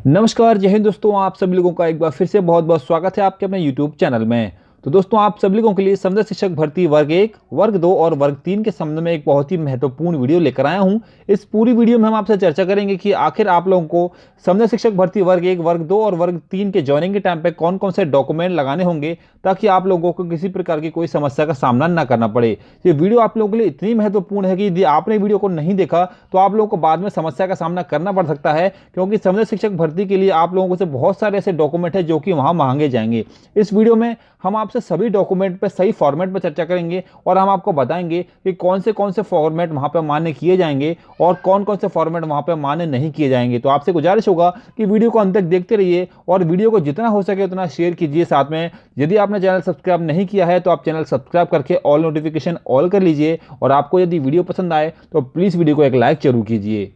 नमस्कार, जय हिंद दोस्तों। आप सभी लोगों का एक बार फिर से बहुत बहुत स्वागत है आपके अपने यूट्यूब चैनल में। तो दोस्तों, आप सभी लोगों के लिए संविदा शिक्षक भर्ती वर्ग 1, वर्ग 2 और वर्ग 3 के संबंध में एक बहुत ही महत्वपूर्ण वीडियो लेकर आया हूं। इस पूरी वीडियो में हम आपसे चर्चा करेंगे कि आखिर आप लोगों को संविदा शिक्षक भर्ती वर्ग 1, वर्ग 2 और वर्ग 3 के ज्वाइनिंग के टाइम पे कौन कौन से डॉक्यूमेंट लगाने होंगे, ताकि आप लोगों को किसी प्रकार की कोई समस्या का सामना न करना पड़े। ये वीडियो आप लोगों के लिए इतनी महत्वपूर्ण है कि यदि आपने वीडियो को नहीं देखा तो आप लोगों को बाद में समस्या का सामना करना पड़ सकता है, क्योंकि संविदा शिक्षक भर्ती के लिए आप लोगों से बहुत सारे ऐसे डॉक्यूमेंट है जो कि वहां मांगे जाएंगे। इस वीडियो में हम आपसे सभी डॉक्यूमेंट पे सही फॉर्मेट पर चर्चा करेंगे और हम आपको बताएंगे कि कौन से फॉर्मेट वहां पे मान्य किए जाएंगे और कौन कौन से फॉर्मेट वहां पे मान्य नहीं किए जाएंगे। तो आपसे गुजारिश होगा कि वीडियो को अंत तक देखते रहिए और वीडियो को जितना हो सके उतना शेयर कीजिए। साथ में यदि आपने चैनल सब्सक्राइब नहीं किया है तो आप चैनल सब्सक्राइब करके ऑल नोटिफिकेशन ऑल कर लीजिए। और आपको यदि वीडियो पसंद आए तो प्लीज़ वीडियो को एक लाइक जरूर कीजिए।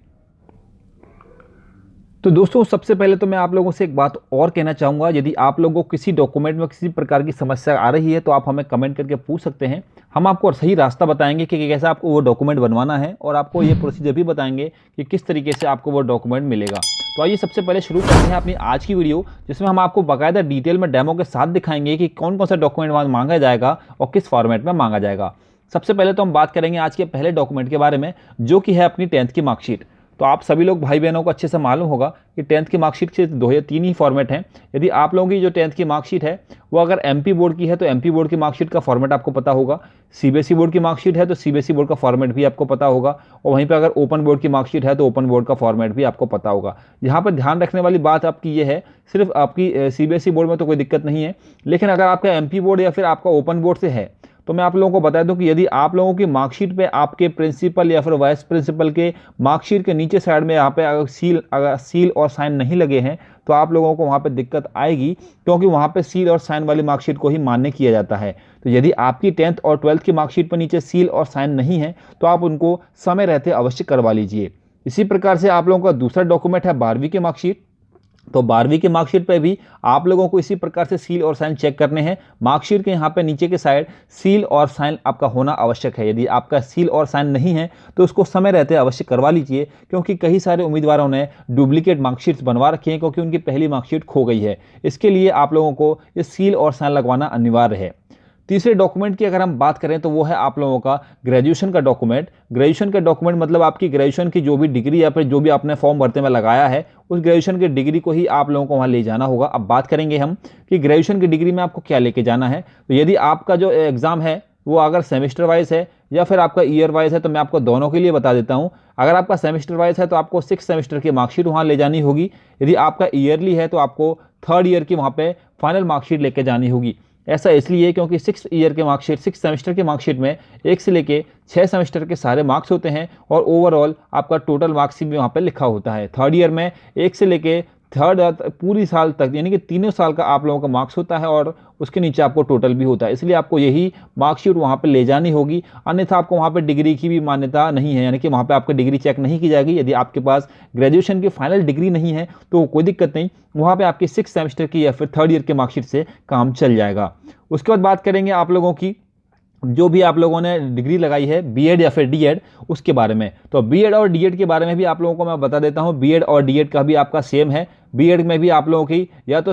तो दोस्तों, सबसे पहले तो मैं आप लोगों से एक बात और कहना चाहूँगा, यदि आप लोगों को किसी डॉक्यूमेंट में किसी प्रकार की समस्या आ रही है तो आप हमें कमेंट करके पूछ सकते हैं। हम आपको सही रास्ता बताएंगे कि कैसे आपको वो डॉक्यूमेंट बनवाना है और आपको ये प्रोसीजर भी बताएंगे कि किस तरीके से आपको वो डॉक्यूमेंट मिलेगा। तो आइए सबसे पहले शुरू करते हैं अपनी आज की वीडियो, जिसमें हम आपको बाकायदा डिटेल में डेमो के साथ दिखाएंगे कि कौन कौन सा डॉक्यूमेंट मांगा जाएगा और किस फॉर्मेट में मांगा जाएगा। सबसे पहले तो हम बात करेंगे आज के पहले डॉक्यूमेंट के बारे में, जो कि है अपनी 10th की मार्कशीट। तो आप सभी लोग भाई बहनों को अच्छे से मालूम होगा कि 10th की मार्कशीट के 2 या 3 ही फॉर्मेट हैं। यदि आप लोगों की जो 10th की मार्कशीट है वो अगर एमपी बोर्ड की है तो एमपी बोर्ड की मार्कशीट का फॉर्मेट आपको पता होगा। सीबीएसई बोर्ड की मार्कशीट है तो सीबीएसई बोर्ड का फॉर्मेट भी आपको पता होगा। और वहीं पर अगर ओपन बोर्ड की मार्कशीट है तो ओपन बोर्ड का फॉर्मेट भी आपको पता होगा। यहाँ पर ध्यान रखने वाली बात आपकी ये है, सिर्फ आपकी सीबीएसई बोर्ड में तो कोई दिक्कत नहीं है, लेकिन अगर आपका एमपी बोर्ड या फिर आपका ओपन बोर्ड से है तो मैं आप लोगों को बता दूं कि यदि आप लोगों की मार्कशीट पे आपके प्रिंसिपल या फिर वाइस प्रिंसिपल के मार्कशीट के नीचे साइड में यहाँ पे अगर सील और साइन नहीं लगे हैं तो आप लोगों को वहाँ पे दिक्कत आएगी, क्योंकि वहाँ पे सील और साइन वाली मार्कशीट को ही मान्य किया जाता है। तो यदि आपकी 10th और 12th की मार्कशीट पर नीचे सील और साइन नहीं है तो आप उनको समय रहते अवश्य करवा लीजिए। इसी प्रकार से आप लोगों का दूसरा डॉक्यूमेंट है 12वीं की मार्कशीट। तो 12वीं की मार्कशीट पे भी आप लोगों को इसी प्रकार से सील और साइन चेक करने हैं। मार्कशीट के यहाँ पे नीचे के साइड सील और साइन आपका होना आवश्यक है। यदि आपका सील और साइन नहीं है तो उसको समय रहते अवश्य करवा लीजिए, क्योंकि कई सारे उम्मीदवारों ने डुप्लीकेट मार्कशीट्स बनवा रखी हैं क्योंकि उनकी पहली मार्कशीट खो गई है। इसके लिए आप लोगों को ये सील और साइन लगवाना अनिवार्य है। तीसरे डॉक्यूमेंट की अगर हम बात करें तो वो है आप लोगों का ग्रेजुएशन का डॉक्यूमेंट। ग्रेजुएशन का डॉक्यूमेंट मतलब आपकी ग्रेजुएशन की जो भी डिग्री या फिर जो भी आपने फॉर्म भरते में लगाया है उस ग्रेजुएशन की डिग्री को ही आप लोगों को वहाँ ले जाना होगा। अब बात करेंगे हम कि ग्रेजुएशन की डिग्री में आपको क्या लेके जाना है। तो यदि आपका जो एग्ज़ाम है वो अगर सेमेस्टर वाइज है या फिर आपका ईयर वाइज है तो मैं आपको दोनों के लिए बता देता हूँ। अगर आपका सेमेस्टर वाइज है तो आपको 6 सेमेस्टर की मार्कशीट वहाँ ले जानी होगी। यदि आपका ईयरली है तो आपको 3rd ईयर की वहाँ पे फाइनल मार्कशीट लेके जानी होगी। ऐसा इसलिए क्योंकि 6 ईयर के मार्कशीट 6 सेमेस्टर की मार्कशीट में 1 से लेके 6 सेमेस्टर के सारे मार्क्स होते हैं और ओवरऑल आपका टोटल मार्क्स भी वहाँ पे लिखा होता है। 3rd ईयर में 1 से लेके 3rd पूरी साल तक यानी कि तीनों साल का आप लोगों का मार्क्स होता है और उसके नीचे आपको टोटल भी होता है। इसलिए आपको यही मार्कशीट वहाँ पे ले जानी होगी, अन्यथा आपको वहाँ पे डिग्री की भी मान्यता नहीं है, यानी कि वहाँ पे आपकी डिग्री चेक नहीं की जाएगी। यदि आपके पास ग्रेजुएशन की फाइनल डिग्री नहीं है तो कोई दिक्कत नहीं, वहाँ पे आपकी 6 सेमेस्टर की या फिर 3rd ईयर के मार्कशीट से काम चल जाएगा। उसके बाद बात करेंगे आप लोगों की जो भी आप लोगों ने डिग्री लगाई है बीएड या फिर डीएड उसके बारे में। तो बीएड और डीएड के बारे में भी आप लोगों को मैं बता देता हूँ। बीएड और डीएड का भी आपका सेम है। बीएड में भी आप लोगों की या तो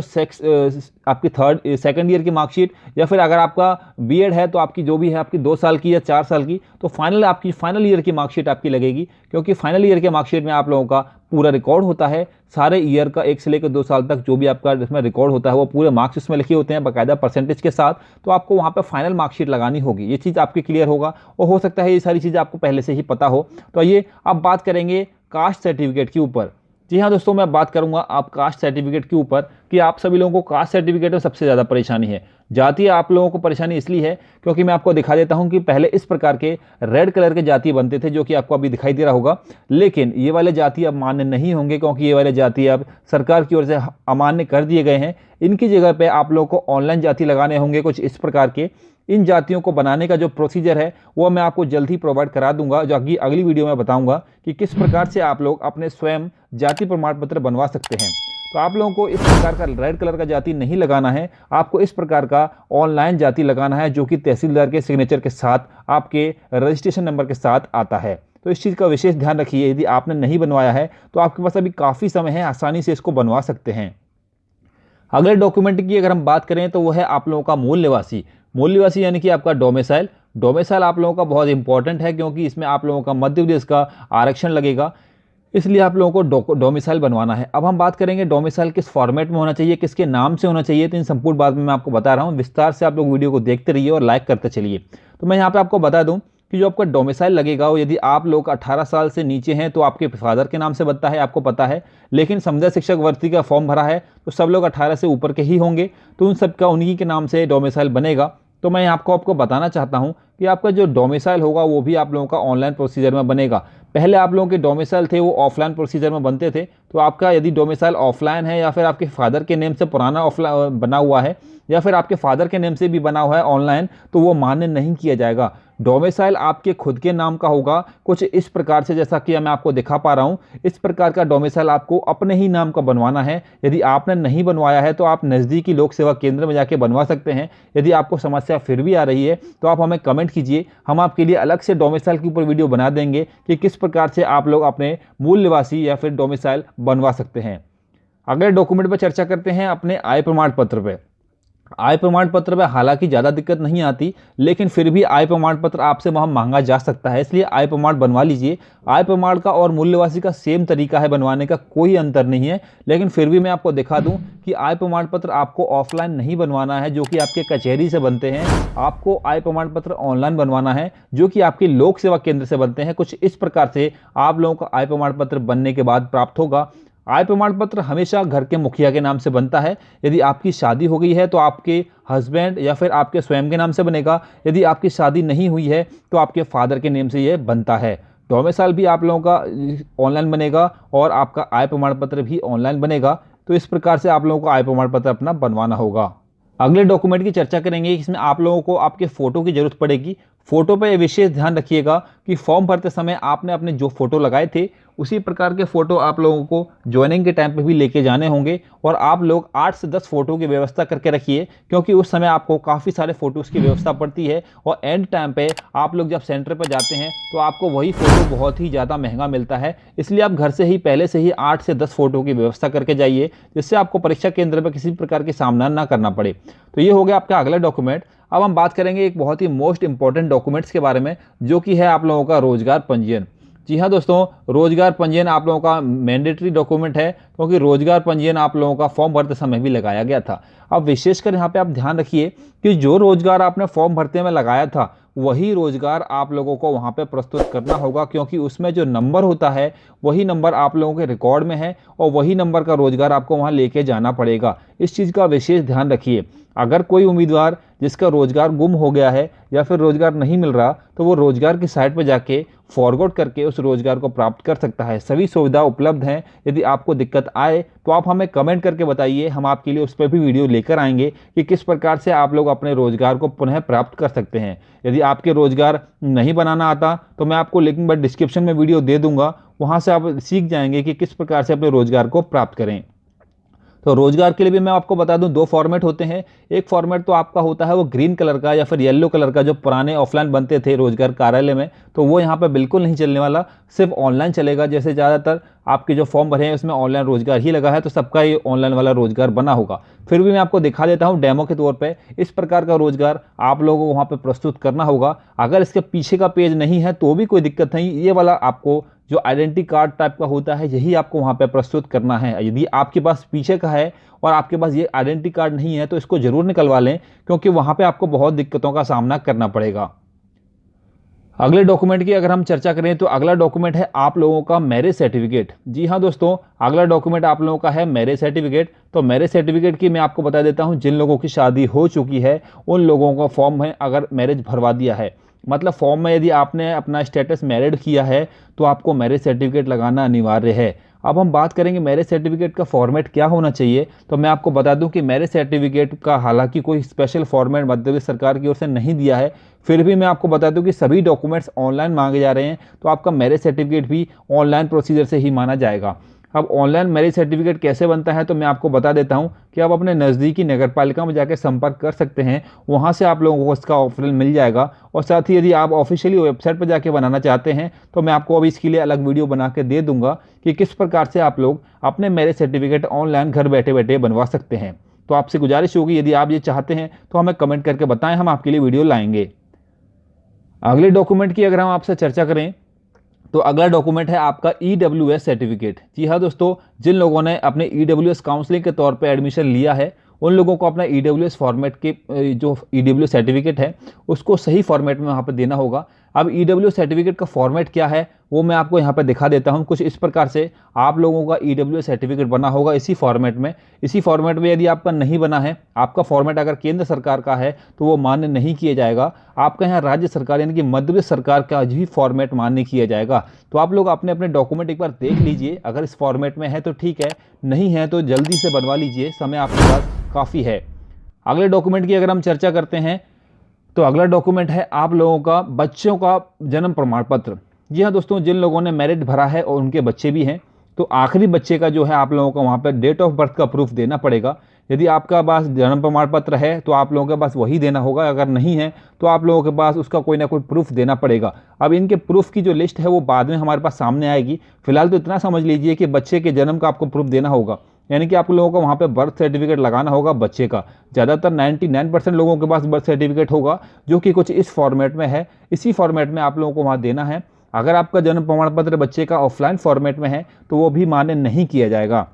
आपकी 2nd ईयर की मार्कशीट या फिर अगर आपका बीएड है तो आपकी जो भी है आपकी 2 साल की या 4 साल की, तो आपकी फाइनल ईयर की मार्कशीट आपकी लगेगी, क्योंकि फाइनल ईयर के मार्कशीट में आप लोगों का पूरा रिकॉर्ड होता है सारे ईयर का 1 से लेकर 2 साल तक जो भी आपका इसमें रिकॉर्ड होता है वो पूरे मार्क्स इसमें लिखे होते हैं बाकायदा परसेंटेज के साथ। तो आपको वहाँ पे फाइनल मार्कशीट लगानी होगी, ये चीज़ आपकी क्लियर होगा और हो सकता है ये सारी चीज़ें आपको पहले से ही पता हो। तो आइए अब बात करेंगे कास्ट सर्टिफिकेट के ऊपर। जी हाँ दोस्तों, मैं बात करूंगा आप कास्ट सर्टिफिकेट के ऊपर कि आप सभी लोगों को कास्ट सर्टिफिकेट में सबसे ज़्यादा परेशानी है। जातीय आप लोगों को परेशानी इसलिए है क्योंकि मैं आपको दिखा देता हूं कि पहले इस प्रकार के रेड कलर के जातीय बनते थे जो कि आपको अभी दिखाई दे रहा होगा, लेकिन ये वाले जातीय अब मान्य नहीं होंगे क्योंकि ये वाले जातीय अब सरकार की ओर से अमान्य कर दिए गए हैं। इनकी जगह पे आप लोगों को ऑनलाइन जाति लगाने होंगे कुछ इस प्रकार के। इन जातियों को बनाने का जो प्रोसीजर है वो मैं आपको जल्द ही प्रोवाइड करा दूंगा, जो कि अगली वीडियो में बताऊंगा कि किस प्रकार से आप लोग अपने स्वयं जाति प्रमाण पत्र बनवा सकते हैं। तो आप लोगों को इस प्रकार का रेड कलर का जाति नहीं लगाना है, आपको इस प्रकार का ऑनलाइन जाति लगाना है जो कि तहसीलदार के सिग्नेचर के साथ आपके रजिस्ट्रेशन नंबर के साथ आता है। तो इस चीज़ का विशेष ध्यान रखिए। यदि आपने नहीं बनवाया है तो आपके पास अभी काफ़ी समय है, आसानी से इसको बनवा सकते हैं। अगले डॉक्यूमेंट की अगर हम बात करें तो वो है आप लोगों का मूल निवासी। मूल निवासी यानी कि आपका डोमिसाइल। डोमिसाइल आप लोगों का बहुत इंपॉर्टेंट है, क्योंकि इसमें आप लोगों का मध्य प्रदेश का आरक्षण लगेगा, इसलिए आप लोगों को डोमिसाइल बनवाना है। अब हम बात करेंगे डोमिसाइल किस फॉर्मेट में होना चाहिए, किसके नाम से होना चाहिए, तो इन संपूर्ण बात में मैं आपको बता रहा हूँ। विस्तार से आप लोग वीडियो को देखते रहिए और लाइक करते चलिए। तो मैं यहाँ पे आपको बता दूँ कि जो आपका डोमिसाइल लगेगा वो यदि आप लोग 18 साल से नीचे हैं तो आपके फादर के नाम से बनता है, आपको पता है। लेकिन समुदाय शिक्षक भर्ती का फॉर्म भरा है तो सब लोग 18 से ऊपर के ही होंगे, तो उन सब का उन्हीं के नाम से डोमिसाइल बनेगा। तो मैं आपको बताना चाहता हूं कि आपका जो डोमिसाइल होगा वो भी आप लोगों का ऑनलाइन प्रोसीजर में बनेगा। पहले आप लोगों के डोमिसाइल थे वो ऑफलाइन प्रोसीजर में बनते थे, तो आपका यदि डोमिसाइल ऑफलाइन है या फिर आपके फादर के नेम से पुराना ऑफलाइन बना हुआ है या फिर आपके फादर के नेम से भी बना हुआ है ऑनलाइन, तो वो मान्य नहीं किया जाएगा। डोमिसाइल आपके खुद के नाम का होगा, कुछ इस प्रकार से जैसा कि मैं आपको दिखा पा रहा हूँ। इस प्रकार का डोमिसाइल आपको अपने ही नाम का बनवाना है। यदि आपने नहीं बनवाया है तो आप नज़दीकी लोक सेवा केंद्र में जाके बनवा सकते हैं। यदि आपको समस्या फिर भी आ रही है तो आप हमें कमेंट कीजिए, हम आपके लिए अलग से डोमिसाइल के ऊपर वीडियो बना देंगे कि किस प्रकार से आप लोग अपने मूल निवासी या फिर डोमिसाइल बनवा सकते हैं। अगले डॉक्यूमेंट पर चर्चा करते हैं अपने आय प्रमाण पत्र पे। आय प्रमाण पत्र में हालांकि ज़्यादा दिक्कत नहीं आती, लेकिन फिर भी आय प्रमाण पत्र आपसे वहाँ मांगा जा सकता है, इसलिए आय प्रमाण बनवा लीजिए। आय प्रमाण का और मूल निवासी का सेम तरीका है, बनवाने का कोई अंतर नहीं है। लेकिन फिर भी मैं आपको दिखा दूं कि आय प्रमाण पत्र आपको ऑफलाइन नहीं बनवाना है जो कि आपके कचहरी से बनते हैं। आपको आय प्रमाण पत्र ऑनलाइन बनवाना है जो कि आपके लोक सेवा केंद्र से बनते हैं। कुछ इस प्रकार से आप लोगों का आय प्रमाण पत्र बनने के बाद प्राप्त होगा। आय प्रमाण पत्र हमेशा घर के मुखिया के नाम से बनता है। यदि आपकी शादी हो गई है तो आपके हस्बैंड या फिर आपके स्वयं के नाम से बनेगा। यदि आपकी शादी नहीं हुई है तो आपके फादर के नेम से यह बनता है। डोमिसाइल भी आप लोगों का ऑनलाइन बनेगा और आपका आय प्रमाण पत्र भी ऑनलाइन बनेगा। तो इस प्रकार से आप लोगों को आय प्रमाण पत्र अपना बनवाना होगा। अगले डॉक्यूमेंट की चर्चा करेंगे, इसमें आप लोगों को आपके फ़ोटो की ज़रूरत पड़ेगी। फ़ोटो पे विशेष ध्यान रखिएगा कि फॉर्म भरते समय आपने अपने जो फ़ोटो लगाए थे उसी प्रकार के फ़ोटो आप लोगों को ज्वाइनिंग के टाइम पे भी लेके जाने होंगे। और आप लोग 8 से 10 फ़ोटो की व्यवस्था करके रखिए, क्योंकि उस समय आपको काफ़ी सारे फ़ोटोज़ की व्यवस्था पड़ती है। और एंड टाइम पे आप लोग जब सेंटर पर जाते हैं तो आपको वही फ़ोटो बहुत ही ज़्यादा महंगा मिलता है। इसलिए आप घर से ही पहले से ही 8 से 10 फ़ोटो की व्यवस्था करके जाइए, जिससे आपको परीक्षा केंद्र पर किसी प्रकार की सामना ना करना पड़े। तो ये हो गया आपका अगला डॉक्यूमेंट। अब हम बात करेंगे एक बहुत ही मोस्ट इंपॉर्टेंट डॉक्यूमेंट्स के बारे में, जो कि है आप लोगों का रोजगार पंजीयन। जी हाँ दोस्तों, रोजगार पंजीयन आप लोगों का मैंडेटरी डॉक्यूमेंट है, क्योंकि रोजगार पंजीयन आप लोगों का फॉर्म भरते समय भी लगाया गया था। अब विशेषकर यहाँ पे आप ध्यान रखिए कि जो रोजगार आपने फॉर्म भरते में लगाया था वही रोजगार आप लोगों को वहाँ पे प्रस्तुत करना होगा, क्योंकि उसमें जो नंबर होता है वही नंबर आप लोगों के रिकॉर्ड में है और वही नंबर का रोजगार आपको वहाँ लेके जाना पड़ेगा। इस चीज़ का विशेष ध्यान रखिए। अगर कोई उम्मीदवार जिसका रोजगार गुम हो गया है या फिर रोजगार नहीं मिल रहा, तो वो रोजगार की साइट पर जाके फॉरवर्ड करके उस रोजगार को प्राप्त कर सकता है। सभी सुविधा उपलब्ध हैं। यदि आपको दिक्कत आए तो आप हमें कमेंट करके बताइए, हम आपके लिए उस पर भी वीडियो लेकर आएंगे कि किस प्रकार से आप लोग अपने रोजगार को पुनः प्राप्त कर सकते हैं। यदि आपके रोजगार नहीं बनाना आता तो मैं आपको लिंक में डिस्क्रिप्शन में वीडियो दे दूंगा, वहाँ से आप सीख जाएंगे कि किस प्रकार से अपने रोजगार को प्राप्त करें। तो रोजगार के लिए भी मैं आपको बता दूं 2 फॉर्मेट होते हैं। एक फॉर्मेट तो आपका होता है वो ग्रीन कलर का या फिर येलो कलर का, जो पुराने ऑफलाइन बनते थे रोजगार कार्यालय में, तो वो यहाँ पे बिल्कुल नहीं चलने वाला, सिर्फ ऑनलाइन चलेगा। जैसे ज़्यादातर आपके जो फॉर्म भरे हैं उसमें ऑनलाइन रोजगार ही लगा है, तो सबका ये ऑनलाइन वाला रोजगार बना होगा। फिर भी मैं आपको दिखा देता हूँ डेमो के तौर पर। इस प्रकार का रोजगार आप लोगों को वहाँ पर प्रस्तुत करना होगा। अगर इसके पीछे का पेज नहीं है तो भी कोई दिक्कत नहीं, ये वाला आपको जो आइडेंटिटी कार्ड टाइप का होता है यही आपको वहाँ पे प्रस्तुत करना है। यदि आपके पास पीछे का है और आपके पास ये आइडेंटिटी कार्ड नहीं है तो इसको जरूर निकलवा लें, क्योंकि वहाँ पे आपको बहुत दिक्कतों का सामना करना पड़ेगा। अगले डॉक्यूमेंट की अगर हम चर्चा करें तो अगला डॉक्यूमेंट है आप लोगों का मैरिज सर्टिफिकेट। जी हाँ दोस्तों, अगला डॉक्यूमेंट आप लोगों का है मैरिज सर्टिफिकेट। तो मैरिज सर्टिफिकेट की मैं आपको बता देता हूँ, जिन लोगों की शादी हो चुकी है उन लोगों का फॉर्म है अगर मैरिज भरवा दिया है, मतलब फॉर्म में यदि आपने अपना स्टेटस मैरिड किया है तो आपको मैरिज सर्टिफिकेट लगाना अनिवार्य है। अब हम बात करेंगे मैरिज सर्टिफिकेट का फॉर्मेट क्या होना चाहिए। तो मैं आपको बता दूं कि मैरिज सर्टिफिकेट का हालांकि कोई स्पेशल फॉर्मेट मध्य प्रदेश सरकार की ओर से नहीं दिया है, फिर भी मैं आपको बता दूं कि सभी डॉक्यूमेंट्स ऑनलाइन मांगे जा रहे हैं, तो आपका मैरिज सर्टिफिकेट भी ऑनलाइन प्रोसीजर से ही माना जाएगा। अब ऑनलाइन मैरिज सर्टिफिकेट कैसे बनता है तो मैं आपको बता देता हूं कि आप अपने नज़दीकी नगर पालिका में जाकर संपर्क कर सकते हैं, वहां से आप लोगों को इसका ऑप्शन मिल जाएगा। और साथ ही यदि आप ऑफिशियली वेबसाइट पर जाके बनाना चाहते हैं तो मैं आपको अभी इसके लिए अलग वीडियो बना के दे दूंगा कि किस प्रकार से आप लोग अपने मैरिज सर्टिफिकेट ऑनलाइन घर बैठे बैठे बनवा सकते हैं। तो आपसे गुजारिश होगी यदि आप ये चाहते हैं तो हमें कमेंट करके बताएं, हम आपके लिए वीडियो लाएंगे। अगले डॉक्यूमेंट की अगर हम आपसे चर्चा करें तो अगला डॉक्यूमेंट है आपका EWS सर्टिफिकेट। जी हाँ दोस्तों, जिन लोगों ने अपने EWS काउंसलिंग के तौर पे एडमिशन लिया है उन लोगों को अपना EWS फॉर्मेट के जो EWS सर्टिफिकेट है उसको सही फॉर्मेट में वहाँ पर देना होगा। अब EWS सर्टिफिकेट का फॉर्मेट क्या है वो मैं आपको यहाँ पर दिखा देता हूँ। कुछ इस प्रकार से आप लोगों का EWS सर्टिफिकेट बना होगा इसी फॉर्मेट में। इसी फॉर्मेट में यदि आपका नहीं बना है, आपका फॉर्मेट अगर केंद्र सरकार का है तो वो मान्य नहीं किया जाएगा। आपका यहाँ राज्य सरकार यानी कि मध्य प्रदेश सरकार का भी फॉर्मेट मान्य किया जाएगा। तो आप लोग अपने अपने डॉक्यूमेंट एक बार देख लीजिए, अगर इस फॉर्मेट में है तो ठीक है, नहीं है तो जल्दी से बनवा लीजिए, समय आपके पास काफ़ी है। अगले डॉक्यूमेंट की अगर हम चर्चा करते हैं तो अगला डॉक्यूमेंट है आप लोगों का बच्चों का जन्म प्रमाण पत्र। जी हाँ दोस्तों, जिन लोगों ने मेरिट भरा है और उनके बच्चे भी हैं तो आखिरी बच्चे का जो है आप लोगों को वहाँ पर डेट ऑफ बर्थ का प्रूफ देना पड़ेगा। यदि आपका पास जन्म प्रमाण पत्र है तो आप लोगों के पास वही देना होगा, अगर नहीं है तो आप लोगों के पास उसका कोई ना कोई प्रूफ देना पड़ेगा। अब इनके प्रूफ की जो लिस्ट है वो बाद में हमारे पास सामने आएगी। फिलहाल तो इतना समझ लीजिए कि बच्चे के जन्म का आपको प्रूफ देना होगा, यानी कि आप लोगों को वहाँ पे बर्थ सर्टिफिकेट लगाना होगा बच्चे का। ज़्यादातर 99% लोगों के पास बर्थ सर्टिफिकेट होगा जो कि कुछ इस फॉर्मेट में है। इसी फॉर्मेट में आप लोगों को वहाँ देना है। अगर आपका जन्म प्रमाण पत्र बच्चे का ऑफलाइन फॉर्मेट में है तो वो भी मान्य नहीं किया जाएगा।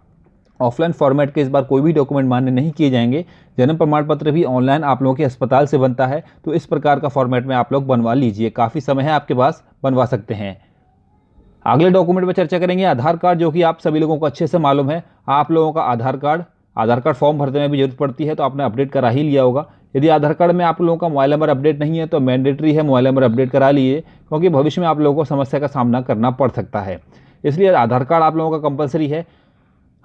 ऑफलाइन फॉर्मेट के इस बार कोई भी डॉक्यूमेंट मान्य नहीं किए जाएंगे। जन्म प्रमाण पत्र भी ऑनलाइन आप लोगों के अस्पताल से बनता है, तो इस प्रकार का फॉर्मेट में आप लोग बनवा लीजिए, काफ़ी समय है आपके पास, बनवा सकते हैं। अगले डॉक्यूमेंट पर चर्चा करेंगे आधार कार्ड, जो कि आप सभी लोगों को अच्छे से मालूम है। आप लोगों का आधार कार्ड फॉर्म भरने में भी जरूरत पड़ती है तो आपने अपडेट करा ही लिया होगा। यदि आधार कार्ड में आप लोगों का मोबाइल नंबर अपडेट नहीं है तो मैंडेटरी है मोबाइल नंबर अपडेट करा लीजिए, क्योंकि भविष्य में आप लोगों को समस्या का सामना करना पड़ सकता है, इसलिए आधार कार्ड आप लोगों का कंपलसरी है।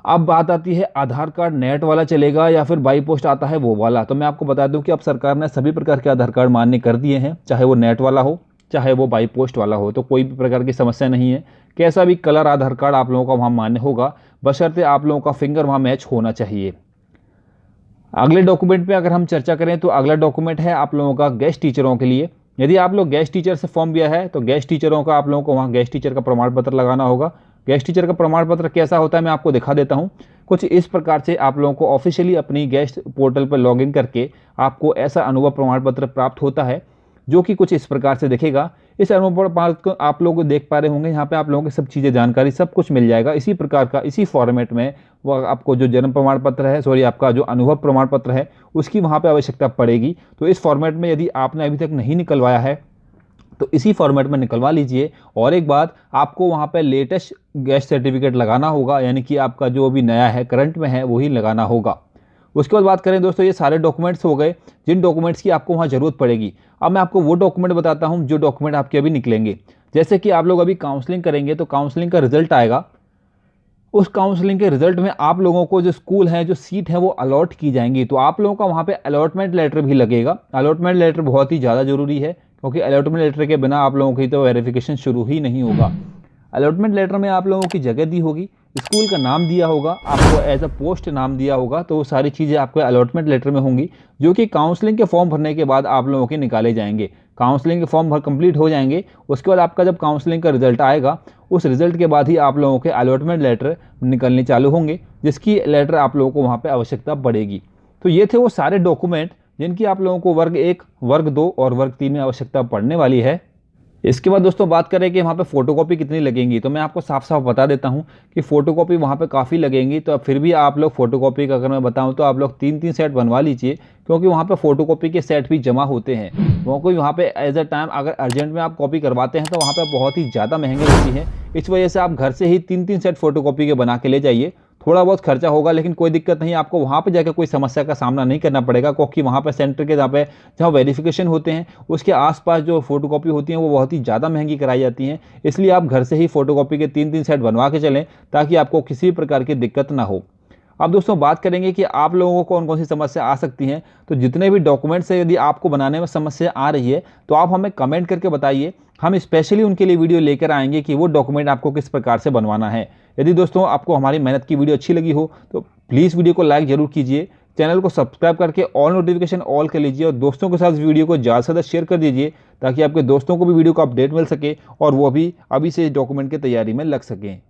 अब बात आती है आधार कार्ड नेट वाला चलेगा या फिर बाई पोस्ट आता है वो वाला। तो मैं आपको बता दूं कि अब सरकार ने सभी प्रकार के आधार कार्ड मान्य कर दिए हैं, चाहे वो नेट वाला हो चाहे वो बाई पोस्ट वाला हो, तो कोई भी प्रकार की समस्या नहीं है। कैसा भी कलर आधार कार्ड आप लोगों का वहाँ मान्य होगा, बशर्ते आप लोगों का फिंगर वहाँ मैच होना चाहिए। अगले डॉक्यूमेंट पे अगर हम चर्चा करें तो अगला डॉक्यूमेंट है आप लोगों का गेस्ट टीचरों के लिए। यदि आप लोग गेस्ट टीचर से फॉर्म दिया है तो गेस्ट टीचरों का आप लोगों को वहाँ गेस्ट टीचर का प्रमाण पत्र लगाना होगा। गेस्ट टीचर का प्रमाण पत्र कैसा होता है मैं आपको दिखा देता हूँ। कुछ इस प्रकार से आप लोगों को ऑफिशियली अपनी गेस्ट पोर्टल पर लॉगिन करके आपको ऐसा अनुभव प्रमाण पत्र प्राप्त होता है, जो कि कुछ इस प्रकार से दिखेगा। इस अनुभव प्रमाण को आप लोग देख पा रहे होंगे, यहाँ पे आप लोगों की सब चीज़ें जानकारी सब कुछ मिल जाएगा इसी प्रकार का, इसी फॉर्मेट में। वो आपको जो जन्म प्रमाण पत्र है, आपका जो अनुभव प्रमाण पत्र है उसकी वहाँ पे आवश्यकता पड़ेगी। तो इस फॉर्मेट में यदि आपने अभी तक नहीं निकलवाया है तो इसी फॉर्मेट में निकलवा लीजिए। और एक बात, आपको वहाँ पे लेटेस्ट गेस्ट सर्टिफिकेट लगाना होगा, यानी कि आपका जो अभी नया है करंट में है वही लगाना होगा। उसके बाद बात करें दोस्तों, ये सारे डॉक्यूमेंट्स हो गए जिन डॉक्यूमेंट्स की आपको वहाँ ज़रूरत पड़ेगी। अब मैं आपको वो डॉक्यूमेंट बताता हूँ जो डॉक्यूमेंट आपके अभी निकलेंगे। जैसे कि आप लोग अभी काउंसलिंग करेंगे तो काउंसलिंग का रिजल्ट आएगा, उस काउंसलिंग के रिजल्ट में आप लोगों को जो स्कूल है, जो सीट है वो अलॉट की जाएंगी, तो आप लोगों का वहाँ पे अलॉटमेंट लेटर भी लगेगा। अलॉटमेंट लेटर बहुत ही ज़्यादा ज़रूरी है, क्योंकि अलॉटमेंट लेटर के बिना आप लोगों की तो वेरिफिकेशन शुरू ही नहीं होगा। अलॉटमेंट लेटर में आप लोगों की जगह दी होगी, स्कूल का नाम दिया होगा, आपको एज अ पोस्ट नाम दिया होगा, तो वो सारी चीज़ें आपके अलॉटमेंट लेटर में होंगी, जो कि काउंसलिंग के फॉर्म भरने के बाद आप लोगों के निकाले जाएंगे। काउंसलिंग के फॉर्म भर कंप्लीट हो जाएंगे, उसके बाद आपका जब काउंसलिंग का रिजल्ट आएगा, उस रिजल्ट के बाद ही आप लोगों के अलॉटमेंट लेटर निकलने चालू होंगे, जिसकी लेटर आप लोगों को वहाँ पर आवश्यकता पड़ेगी। तो ये थे वो सारे डॉक्यूमेंट जिनकी आप लोगों को वर्ग 1, वर्ग 2 और वर्ग 3 में आवश्यकता पड़ने वाली है। इसके बाद दोस्तों बात करें कि वहाँ पे फ़ोटोकॉपी कितनी लगेंगी, तो मैं आपको साफ साफ बता देता हूँ कि फ़ोटोकॉपी वहाँ पे काफ़ी लगेंगी। तो फिर भी आप लोग फ़ोटोकॉपी का अगर मैं बताऊँ तो आप लोग 3-3 सेट बनवा लीजिए, क्योंकि वहाँ पे फ़ोटोकॉपी के सेट भी जमा होते हैं। वो कोई वहाँ पे एज अ टाइम अगर अर्जेंट में आप कॉपी करवाते हैं तो वहाँ पे बहुत ही ज़्यादा महंगी होती है। इस वजह से आप घर से ही 3-3 सेट फ़ोटोकॉपी के बना के ले जाइए। थोड़ा बहुत खर्चा होगा लेकिन कोई दिक्कत नहीं, आपको वहाँ पे जाकर कोई समस्या का सामना नहीं करना पड़ेगा, क्योंकि वहाँ पे सेंटर के जहाँ वेरिफिकेशन होते हैं उसके आसपास जो फोटोकॉपी होती हैं वो बहुत ही ज़्यादा महंगी कराई जाती हैं। इसलिए आप घर से ही फोटोकॉपी के 3-3 सेट बनवा के चलें, ताकि आपको किसी प्रकार की दिक्कत ना हो। अब दोस्तों बात करेंगे कि आप लोगों को कौन कौन सी समस्या आ सकती हैं। तो जितने भी डॉक्यूमेंट्स हैं, यदि आपको बनाने में समस्या आ रही है तो आप हमें कमेंट करके बताइए। हम स्पेशली उनके लिए वीडियो लेकर आएंगे कि वो डॉक्यूमेंट आपको किस प्रकार से बनवाना है। यदि दोस्तों आपको हमारी मेहनत की वीडियो अच्छी लगी हो तो प्लीज़ वीडियो को लाइक जरूर कीजिए, चैनल को सब्सक्राइब करके ऑल नोटिफिकेशन ऑल कर लीजिए और दोस्तों के साथ वीडियो को ज़्यादा से ज़्यादा शेयर कर दीजिए, ताकि आपके दोस्तों को भी वीडियो का अपडेट मिल सके और वो भी अभी से इस डॉक्यूमेंट की तैयारी में लग सकें।